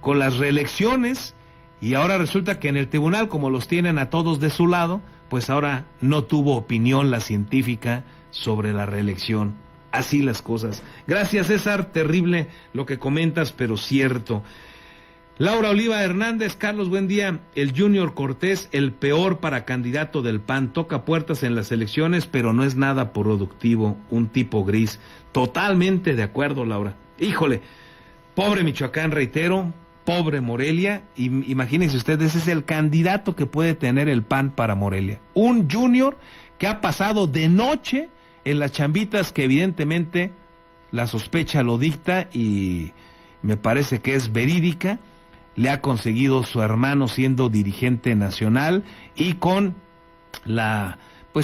las reelecciones, y ahora resulta que en el tribunal, como los tienen a todos de su lado, pues ahora no tuvo opinión la científica sobre la reelección. Así las cosas. Gracias, César, terrible lo que comentas, pero cierto. Laura Oliva Hernández, Carlos, buen día. El Junior Cortés, el peor para candidato del PAN, toca puertas en las elecciones, pero no es nada productivo, un tipo gris. Totalmente de acuerdo, Laura. Híjole, pobre Michoacán, reitero, pobre Morelia. Imagínense ustedes, ese es el candidato que puede tener el PAN para Morelia. Un Junior que ha pasado de noche en las chambitas que evidentemente la sospecha lo dicta y me parece que es verídica. Le ha conseguido su hermano siendo dirigente nacional y con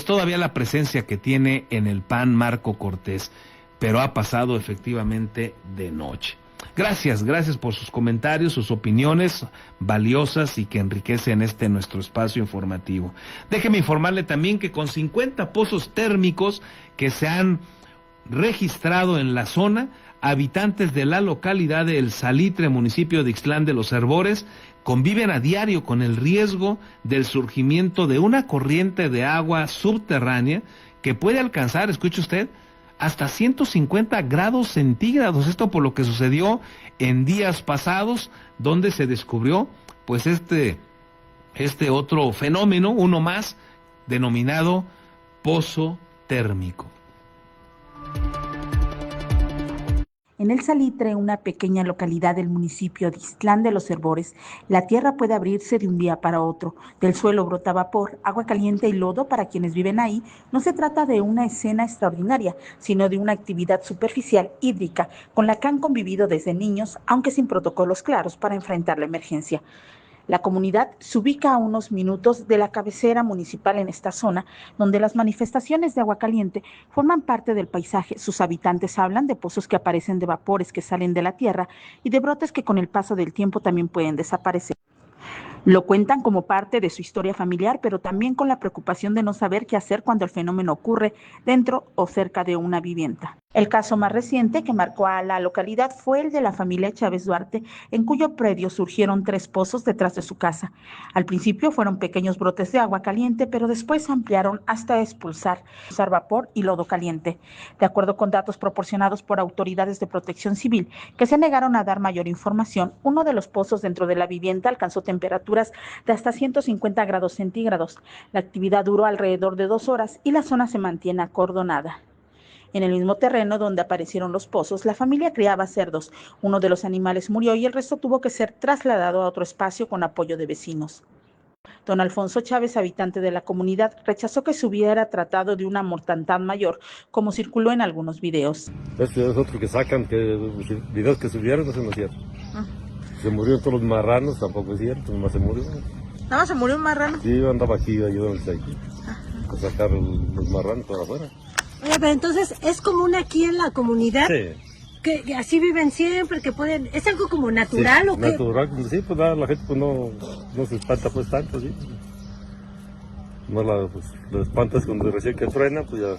todavía la presencia que tiene en el PAN Marco Cortés. pero ha pasado efectivamente de noche. Gracias por sus comentarios, sus opiniones valiosas y que enriquecen nuestro espacio informativo. Déjeme informarle también que con 50 pozos térmicos que se han registrado en la zona, habitantes de la localidad de El Salitre, municipio de Ixtlán de los Herbores, conviven a diario con el riesgo del surgimiento de una corriente de agua subterránea que puede alcanzar, escuche usted, hasta 150 grados centígrados. Esto por lo que sucedió en días pasados, donde se descubrió pues este otro fenómeno, uno más, denominado pozo térmico. En El Salitre, una pequeña localidad del municipio de Ixtlán de los Herbores, la tierra puede abrirse de un día para otro. Del suelo brota vapor, agua caliente y lodo. Para quienes viven ahí, no se trata de una escena extraordinaria, sino de una actividad superficial hídrica con la que han convivido desde niños, aunque sin protocolos claros para enfrentar la emergencia. La comunidad se ubica a unos minutos de la cabecera municipal en esta zona, donde las manifestaciones de agua caliente forman parte del paisaje. Sus habitantes hablan de pozos que aparecen de vapores que salen de la tierra y de brotes que con el paso del tiempo también pueden desaparecer. Lo cuentan como parte de su historia familiar, pero también con la preocupación de no saber qué hacer cuando el fenómeno ocurre dentro o cerca de una vivienda. El caso más reciente que marcó a la localidad fue el de la familia Chávez Duarte, en cuyo predio surgieron 3 pozos detrás de su casa. Al principio fueron pequeños brotes de agua caliente, pero después se ampliaron hasta expulsar vapor y lodo caliente. De acuerdo con datos proporcionados por autoridades de protección civil, que se negaron a dar mayor información, uno de los pozos dentro de la vivienda alcanzó temperaturas de hasta 150 grados centígrados. La actividad duró alrededor de 2 horas y la zona se mantiene acordonada. En el mismo terreno donde aparecieron los pozos, la familia criaba cerdos. Uno de los animales murió y el resto tuvo que ser trasladado a otro espacio con apoyo de vecinos. Don Alfonso Chávez, habitante de la comunidad, rechazó que se hubiera tratado de una mortandad mayor, como circuló en algunos videos. Este es otro que sacan, que videos que subieron no son ciertos. Se murieron todos los marranos, tampoco es cierto, nomás se murió. ¿Nada más se murió un marrano? Sí, yo andaba aquí ayudándoles aquí, a sacar los marranos para afuera. Oye, pero entonces es común aquí en la comunidad, sí, que así viven siempre, que pueden, ¿es algo como natural sí, o qué? Natural, sí, pues nada, la gente pues no se espanta pues tanto, sí. No la espantas cuando recién que truena, pues ya.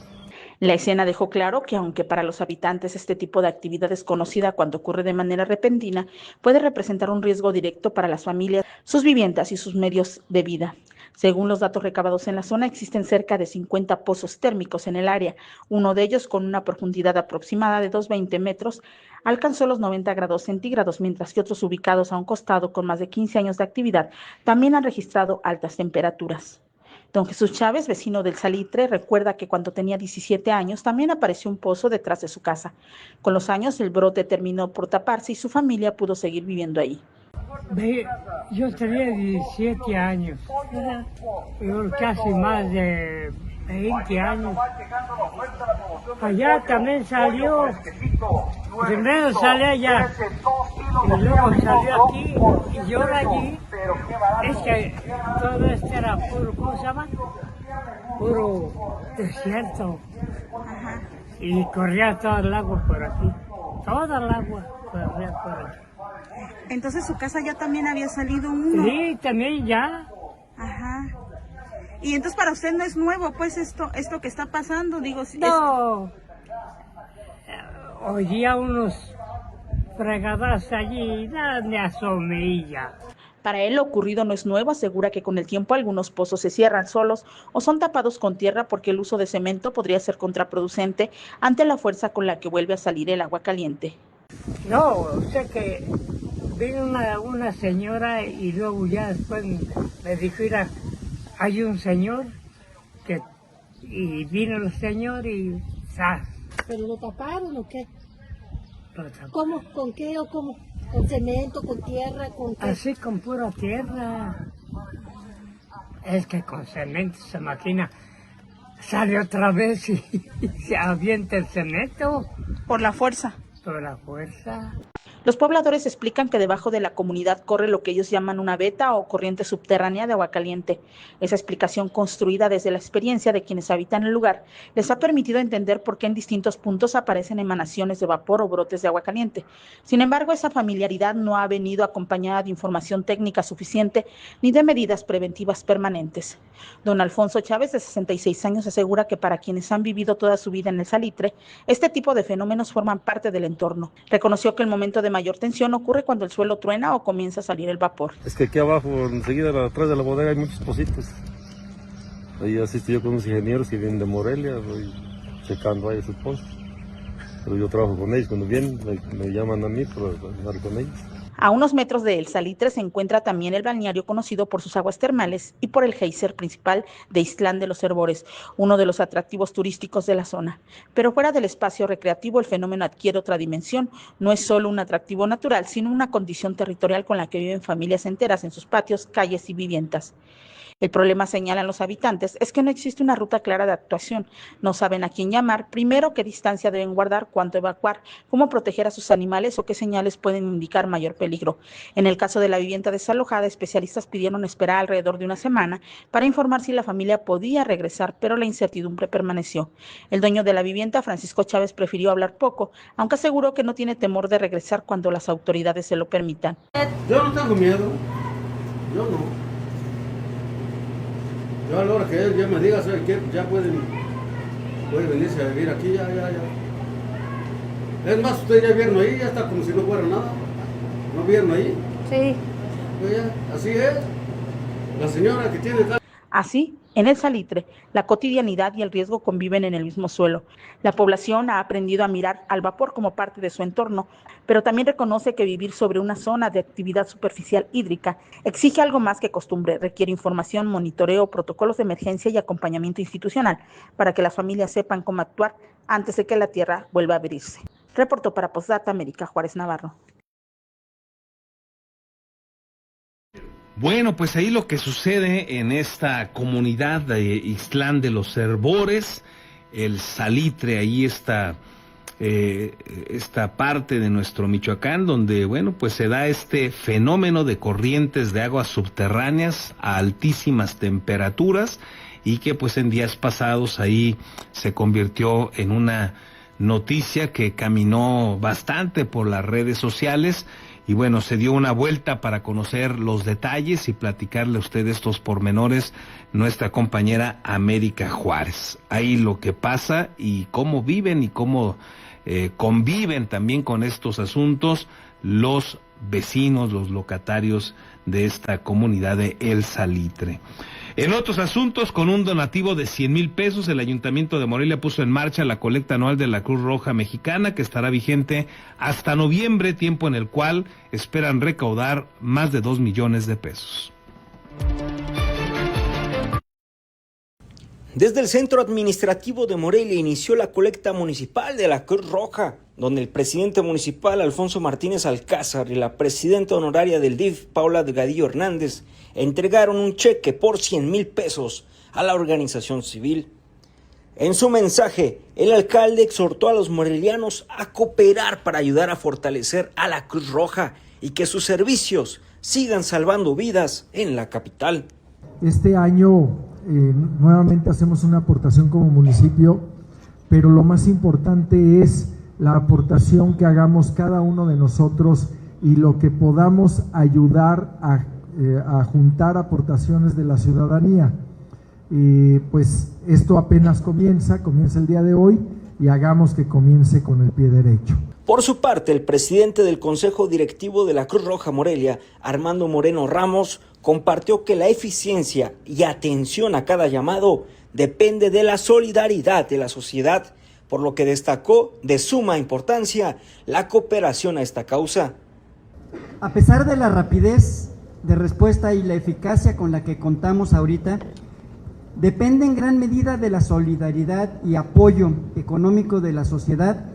La escena dejó claro que aunque para los habitantes este tipo de actividad es conocida cuando ocurre de manera repentina, puede representar un riesgo directo para las familias, sus viviendas y sus medios de vida. Según los datos recabados en la zona, existen cerca de 50 pozos térmicos en el área. Uno de ellos, con una profundidad aproximada de 220 metros, alcanzó los 90 grados centígrados, mientras que otros ubicados a un costado con más de 15 años de actividad también han registrado altas temperaturas. Don Jesús Chávez, vecino del Salitre, recuerda que cuando tenía 17 años también apareció un pozo detrás de su casa. Con los años el brote terminó por taparse y su familia pudo seguir viviendo ahí. Yo tenía 17 años, yo casi más de 20 años. Allá también salió, primero salió allá, y luego salió aquí, y yo allí. Es que todo esto era puro, ¿cómo se llama? Puro desierto. Y corría todo el agua por aquí, toda el agua corría por aquí. Entonces su casa ya también había salido uno. Sí, también ya. Ajá. Y entonces para usted no es nuevo, pues esto que está pasando, digo. No. Oía unos fregadas allí, nada me asomé ya. Para él lo ocurrido no es nuevo, asegura que con el tiempo algunos pozos se cierran solos o son tapados con tierra porque el uso de cemento podría ser contraproducente ante la fuerza con la que vuelve a salir el agua caliente. No, o sea que vino una señora y luego ya después me dijo, mira, hay un señor y vino el señor y ¡zas! ¿Pero lo taparon o qué? ¿Cómo? ¿Con qué o cómo? ¿Con cemento, con tierra, con qué? Así con pura tierra. Es que con cemento se imagina, sale otra vez y se avienta el cemento. Por la fuerza. Por la fuerza. Los pobladores explican que debajo de la comunidad corre lo que ellos llaman una veta o corriente subterránea de agua caliente. Esa explicación, construida desde la experiencia de quienes habitan el lugar, les ha permitido entender por qué en distintos puntos aparecen emanaciones de vapor o brotes de agua caliente. Sin embargo, esa familiaridad no ha venido acompañada de información técnica suficiente ni de medidas preventivas permanentes. Don Alfonso Chávez, de 66 años, asegura que para quienes han vivido toda su vida en el Salitre, este tipo de fenómenos forman parte del entorno. Reconoció que el momento de mayor tensión ocurre cuando el suelo truena o comienza a salir el vapor. Es que aquí abajo, enseguida atrás de la bodega hay muchos pocitos. Ahí asisto yo con unos ingenieros que vienen de Morelia, voy checando ahí esos pozos. Pero yo trabajo con ellos, cuando vienen me llaman a mí para hablar con ellos. A unos metros de El Salitre se encuentra también el balneario conocido por sus aguas termales y por el geyser principal de Islán de los Herbores, uno de los atractivos turísticos de la zona. Pero fuera del espacio recreativo, el fenómeno adquiere otra dimensión. No es solo un atractivo natural, sino una condición territorial con la que viven familias enteras en sus patios, calles y viviendas. El problema, señalan los habitantes, es que no existe una ruta clara de actuación. No saben a quién llamar, primero qué distancia deben guardar, cuánto evacuar, cómo proteger a sus animales o qué señales pueden indicar mayor peligro. En el caso de la vivienda desalojada, especialistas pidieron esperar alrededor de una semana para informar si la familia podía regresar, pero la incertidumbre permaneció. El dueño de la vivienda, Francisco Chávez, prefirió hablar poco, aunque aseguró que no tiene temor de regresar cuando las autoridades se lo permitan. Yo no tengo miedo, yo no. Yo a la hora que él ya me diga, ¿sabe qué? Ya puede venirse a vivir aquí, ya. Es más, usted ya vieron ahí, ya está como si no fuera nada. ¿No vieron ahí? Sí. Pues ya, así es. La señora que tiene tal... Así, en El Salitre, la cotidianidad y el riesgo conviven en el mismo suelo. La población ha aprendido a mirar al vapor como parte de su entorno, pero también reconoce que vivir sobre una zona de actividad superficial hídrica exige algo más que costumbre, requiere información, monitoreo, protocolos de emergencia y acompañamiento institucional para que las familias sepan cómo actuar antes de que la tierra vuelva a abrirse. Reportó para Postdata América Juárez Navarro. Bueno, pues ahí lo que sucede en esta comunidad de Islán de los Herbores, El Salitre, ahí está esta parte de nuestro Michoacán donde, bueno, pues se da este fenómeno de corrientes de aguas subterráneas a altísimas temperaturas y que pues en días pasados ahí se convirtió en una noticia que caminó bastante por las redes sociales. Y bueno, se dio una vuelta para conocer los detalles y platicarle a usted estos pormenores nuestra compañera América Juárez. Ahí lo que pasa y cómo viven y cómo conviven también con estos asuntos los vecinos, los locatarios de esta comunidad de El Salitre. En otros asuntos, con un donativo de 100,000 pesos, el Ayuntamiento de Morelia puso en marcha la colecta anual de la Cruz Roja Mexicana, que estará vigente hasta noviembre, tiempo en el cual esperan recaudar más de 2 millones de pesos. Desde el Centro Administrativo de Morelia inició la colecta municipal de la Cruz Roja, donde el presidente municipal Alfonso Martínez Alcázar y la presidenta honoraria del DIF, Paula Delgadillo Hernández, entregaron un cheque por 100,000 pesos a la organización civil. En su mensaje, el alcalde exhortó a los morelianos a cooperar para ayudar a fortalecer a la Cruz Roja y que sus servicios sigan salvando vidas en la capital. Este año nuevamente hacemos una aportación como municipio, pero lo más importante es la aportación que hagamos cada uno de nosotros y lo que podamos ayudar a juntar aportaciones de la ciudadanía. Pues esto apenas comienza el día de hoy y hagamos que comience con el pie derecho. Por su parte, el presidente del Consejo Directivo de la Cruz Roja Morelia, Armando Moreno Ramos, compartió que la eficiencia y atención a cada llamado depende de la solidaridad de la sociedad, por lo que destacó de suma importancia la cooperación a esta causa. A pesar de la rapidez de respuesta y la eficacia con la que contamos ahorita, depende en gran medida de la solidaridad y apoyo económico de la sociedad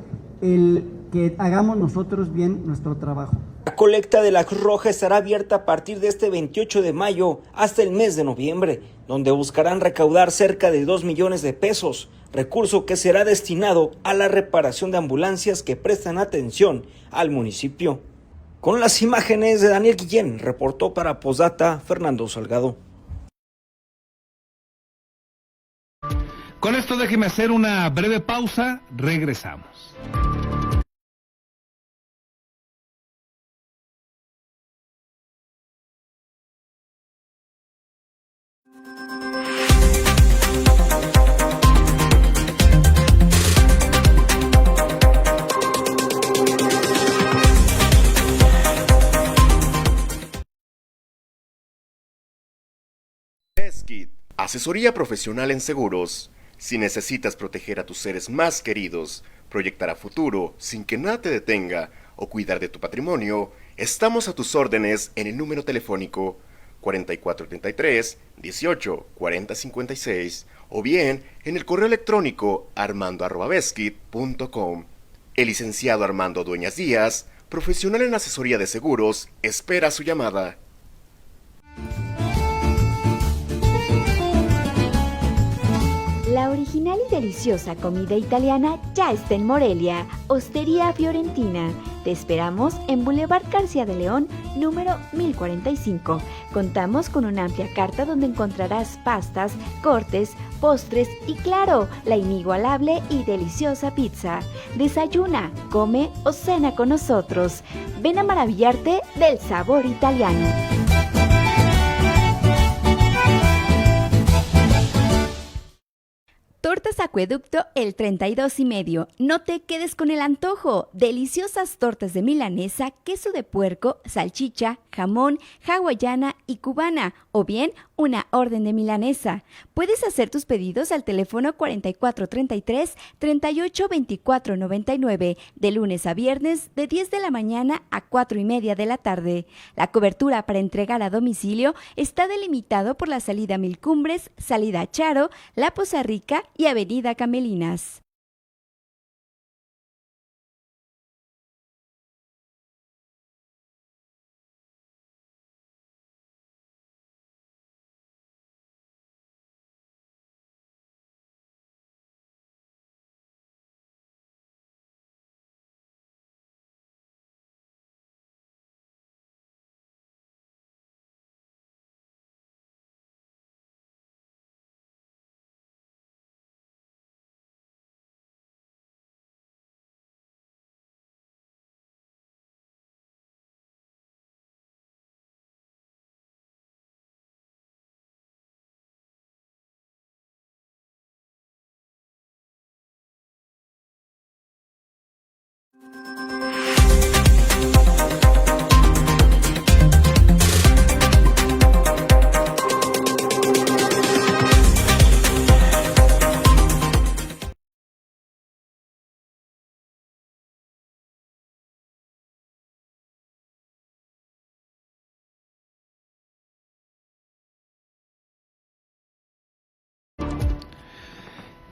el que hagamos nosotros bien nuestro trabajo. La colecta de la Cruz Roja estará abierta a partir de este 28 de mayo hasta el mes de noviembre, donde buscarán recaudar cerca de 2 millones de pesos, recurso que será destinado a la reparación de ambulancias que prestan atención al municipio. Con las imágenes de Daniel Guillén, reportó para Postdata Fernando Salgado. Con esto déjeme hacer una breve pausa, regresamos. Beskid, asesoría profesional en seguros. Si necesitas proteger a tus seres más queridos, proyectar a futuro sin que nada te detenga o cuidar de tu patrimonio, estamos a tus órdenes en el número telefónico 4433 18 40 56 o bien en el correo electrónico armando@beskid.com. El licenciado Armando Dueñas Díaz, profesional en asesoría de seguros, espera su llamada. La original y deliciosa comida italiana ya está en Morelia, Ostería Fiorentina. Te esperamos en Boulevard García de León, número 1045. Contamos con una amplia carta donde encontrarás pastas, cortes, postres y claro, la inigualable y deliciosa pizza. Desayuna, come o cena con nosotros. Ven a maravillarte del sabor italiano. Tortas Acueducto el 32 y medio. No te quedes con el antojo. Deliciosas tortas de milanesa, queso de puerco, salchicha, jamón, hawaiana y cubana. O bien, una orden de milanesa. Puedes hacer tus pedidos al teléfono 4433-382499. De lunes a viernes, de 10 de la mañana a 4:30 de la tarde. La cobertura para entregar a domicilio está delimitado por la salida Mil Cumbres, salida Charo, La Poza Rica y Avenida Camelinas.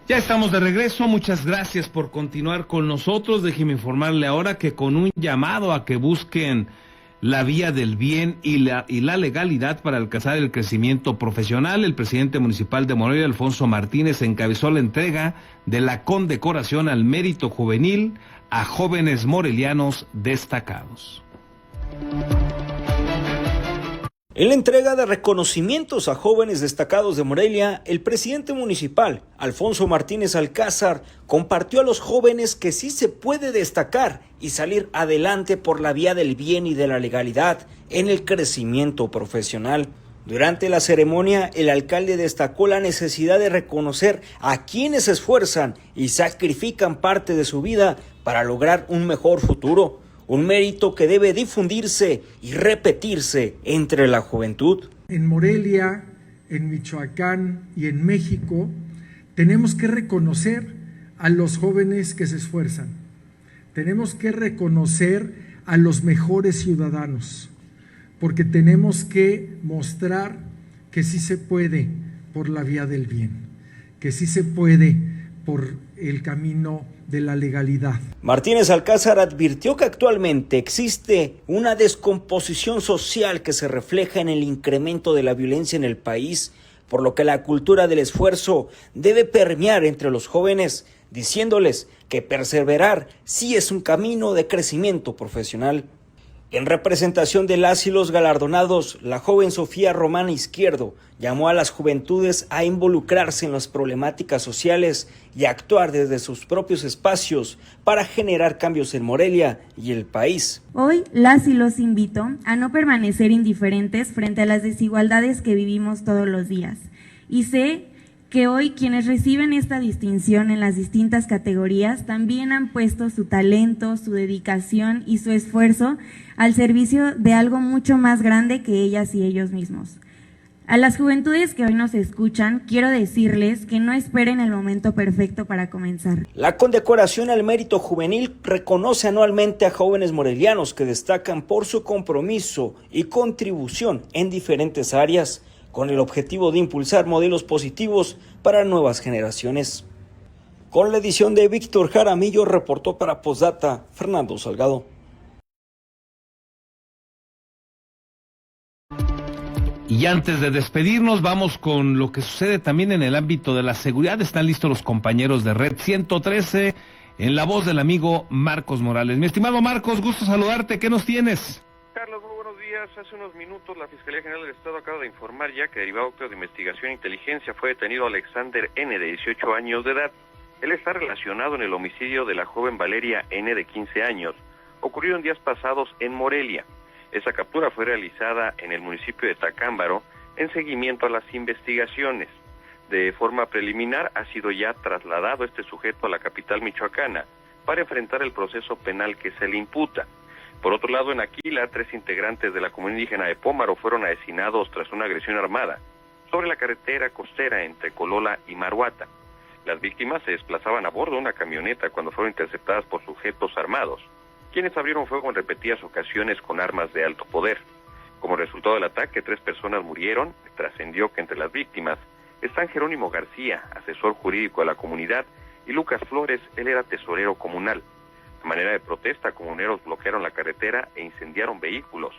Ya estamos de regreso, muchas gracias por continuar con nosotros. Déjeme informarle ahora que con un llamado a que busquen la vía del bien y la legalidad para alcanzar el crecimiento profesional, el presidente municipal de Morelia, Alfonso Martínez, encabezó la entrega de la condecoración al mérito juvenil a jóvenes morelianos destacados. En la entrega de reconocimientos a jóvenes destacados de Morelia, el presidente municipal, Alfonso Martínez Alcázar, compartió a los jóvenes que sí se puede destacar y salir adelante por la vía del bien y de la legalidad en el crecimiento profesional. Durante la ceremonia, el alcalde destacó la necesidad de reconocer a quienes se esfuerzan y sacrifican parte de su vida para lograr un mejor futuro. Un mérito que debe difundirse y repetirse entre la juventud. En Morelia, en Michoacán y en México, tenemos que reconocer a los jóvenes que se esfuerzan. Tenemos que reconocer a los mejores ciudadanos, porque tenemos que mostrar que sí se puede por la vía del bien, que sí se puede por el camino de la legalidad. Martínez Alcázar advirtió que actualmente existe una descomposición social que se refleja en el incremento de la violencia en el país, por lo que la cultura del esfuerzo debe permear entre los jóvenes, diciéndoles que perseverar sí es un camino de crecimiento profesional. En representación de las y los galardonados, la joven Sofía Román Izquierdo llamó a las juventudes a involucrarse en las problemáticas sociales y a actuar desde sus propios espacios para generar cambios en Morelia y el país. Hoy las y los invito a no permanecer indiferentes frente a las desigualdades que vivimos todos los días. Y sé que hoy quienes reciben esta distinción en las distintas categorías también han puesto su talento, su dedicación y su esfuerzo al servicio de algo mucho más grande que ellas y ellos mismos. A las juventudes que hoy nos escuchan, quiero decirles que no esperen el momento perfecto para comenzar. La condecoración al mérito juvenil reconoce anualmente a jóvenes morelianos que destacan por su compromiso y contribución en diferentes áreas, con el objetivo de impulsar modelos positivos para nuevas generaciones. Con la edición de Víctor Jaramillo, reportó para Postdata Fernando Salgado. Y antes de despedirnos, vamos con lo que sucede también en el ámbito de la seguridad. Están listos los compañeros de Red 113 en la voz del amigo Marcos Morales. Mi estimado Marcos, gusto saludarte. ¿Qué nos tienes? Carlos, muy buenos días. Hace unos minutos la Fiscalía General del Estado acaba de informar ya que derivado de actos de investigación e inteligencia fue detenido Alexander N. de 18 años de edad. Él está relacionado en el homicidio de la joven Valeria N. de 15 años, ocurrido en días pasados en Morelia. Esa captura fue realizada en el municipio de Tacámbaro en seguimiento a las investigaciones. De forma preliminar ha sido ya trasladado este sujeto a la capital michoacana para enfrentar el proceso penal que se le imputa. Por otro lado, en Aquila, 3 integrantes de la comunidad indígena de Pómaro fueron asesinados tras una agresión armada sobre la carretera costera entre Colola y Maruata. Las víctimas se desplazaban a bordo de una camioneta cuando fueron interceptadas por sujetos armados, quienes abrieron fuego en repetidas ocasiones con armas de alto poder. Como resultado del ataque, 3 personas murieron. Trascendió que entre las víctimas están Jerónimo García, asesor jurídico de la comunidad, y Lucas Flores, él era tesorero comunal. De manera de protesta, comuneros bloquearon la carretera e incendiaron vehículos.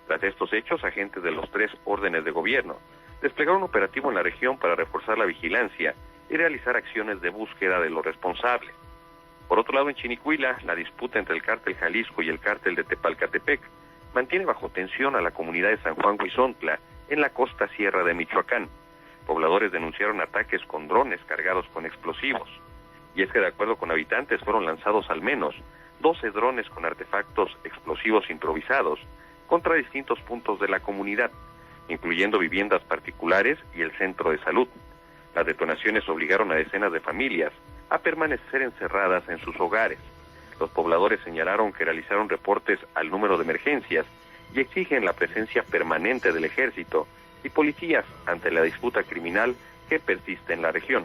Tras estos hechos, agentes de los 3 órdenes de gobierno desplegaron un operativo en la región para reforzar la vigilancia y realizar acciones de búsqueda de los responsables. Por otro lado, en Chinicuila, la disputa entre el cártel Jalisco y el cártel de Tepalcatepec mantiene bajo tensión a la comunidad de San Juan Huizontla, en la costa sierra de Michoacán. Pobladores denunciaron ataques con drones cargados con explosivos. Y es que de acuerdo con habitantes fueron lanzados al menos 12 drones con artefactos explosivos improvisados contra distintos puntos de la comunidad, incluyendo viviendas particulares y el centro de salud. Las detonaciones obligaron a decenas de familias a permanecer encerradas en sus hogares. Los pobladores señalaron que realizaron reportes al número de emergencias y exigen la presencia permanente del ejército y policías ante la disputa criminal que persiste en la región.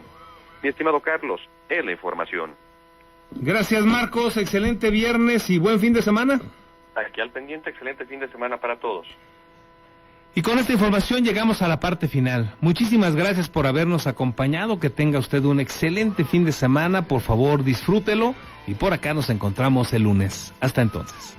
Mi estimado Carlos, es la información. Gracias, Marcos. Excelente viernes y buen fin de semana. Aquí al pendiente, excelente fin de semana para todos. Y con esta información llegamos a la parte final. Muchísimas gracias por habernos acompañado. Que tenga usted un excelente fin de semana. Por favor, disfrútelo. Y por acá nos encontramos el lunes. Hasta entonces.